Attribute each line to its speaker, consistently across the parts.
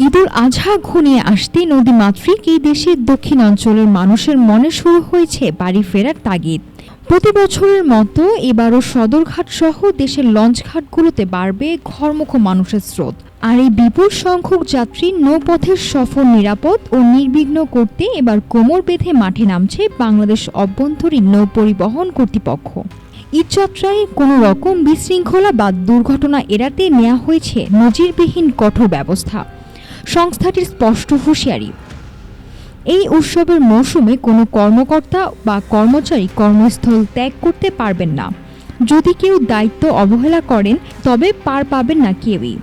Speaker 1: ঈদুল আজহা ঘনিয়ে আসতে নদীমাতৃক এই দেশের দক্ষিণাঞ্চলের মানুষের মনে শুরু হয়েছে বাড়ি ফেরার তাগিদ। প্রতি বছরের মতো এবারও সদরঘাট সহ দেশের লঞ্চঘাটগুলোতে বাড়বে ঘরমুখ মানুষের স্রোত। আর এই বিপুল সংখ্যক যাত্রী নৌপথের সফর নিরাপদ ও নির্বিঘ্ন করতে এবার কোমর বেঁধে মাঠে নামছে বাংলাদেশ অভ্যন্তরীণ নৌ পরিবহন কর্তৃপক্ষ। ঈদযাত্রায় কোনো রকম বিশৃঙ্খলা বা দুর্ঘটনা এড়াতে নেওয়া হয়েছে নজিরবিহীন কঠোর ব্যবস্থা। সংস্থাটির স্পষ্ট হুঁশিয়ারি, এই উৎসবের মৌসুমে কোনো কর্মকর্তা বা কর্মচারী কর্মস্থল ত্যাগ করতে পারবেন না। যদি কেউ দায়িত্ব অবহেলা করেন তবে পার পাবেন না কেউই।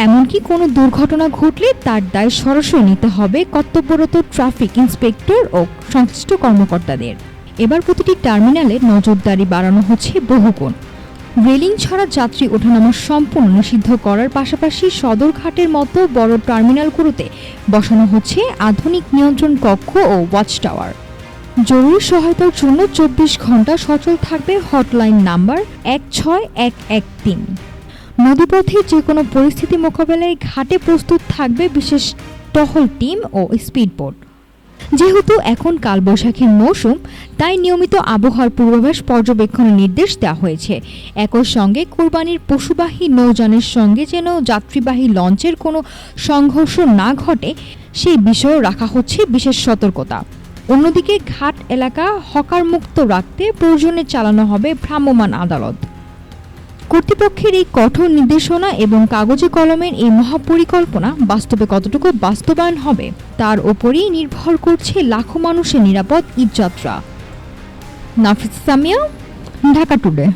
Speaker 1: এমনকি কোনো দুর্ঘটনা ঘটলে তার দায় সরাসরি নিতে হবে কর্তব্যরত ট্রাফিক ইন্সপেক্টর ও সংশ্লিষ্ট কর্মকর্তাদের। এবার প্রতিটি টার্মিনালে নজরদারি বাড়ানো হচ্ছে বহুগুণ। রেলিং ছাড়া যাত্রী ওঠানামা সম্পূর্ণ নিষিদ্ধ করার পাশাপাশি সদরঘাটের মতো বড় টার্মিনালগুলোতে বসানো হচ্ছে আধুনিক নিয়ন্ত্রণ কক্ষ ও ওয়াচ টাওয়ার। জরুরি সহায়তার জন্য 24 ঘন্টা সচল থাকবে হটলাইন নাম্বার 16113। নদীপথে যে কোনো পরিস্থিতি মোকাবেলায় ঘাটে প্রস্তুত থাকবে বিশেষ টহল টিম ও স্পিডবোট। যেহেতু এখন কালবৈশাখীর মৌসুম, তাই নিয়মিত আবহাওয়ার পূর্বাভাস পর্যবেক্ষণের নির্দেশ দেওয়া হয়েছে। একই সঙ্গে কোরবানির পশুবাহী নৌযানের সঙ্গে যেন যাত্রীবাহী লঞ্চের কোনো সংঘর্ষ না ঘটে সেই বিষয়েও রাখা হচ্ছে বিশেষ সতর্কতা। অন্যদিকে ঘাট এলাকা হকার মুক্ত রাখতে প্রয়োজনে চালানো হবে ভ্রাম্যমাণ আদালত। কর্তৃপক্ষের এই কঠোর নির্দেশনা এবং কাগজে কলমের এই মহাপরিকল্পনা বাস্তবে কতটুকু বাস্তবায়ন হবে তার ওপরই নির্ভর করছে লাখো মানুষের নিরাপদ ঈদযাত্রা। নাফিস সামিয়া, ঢাকা টুডে।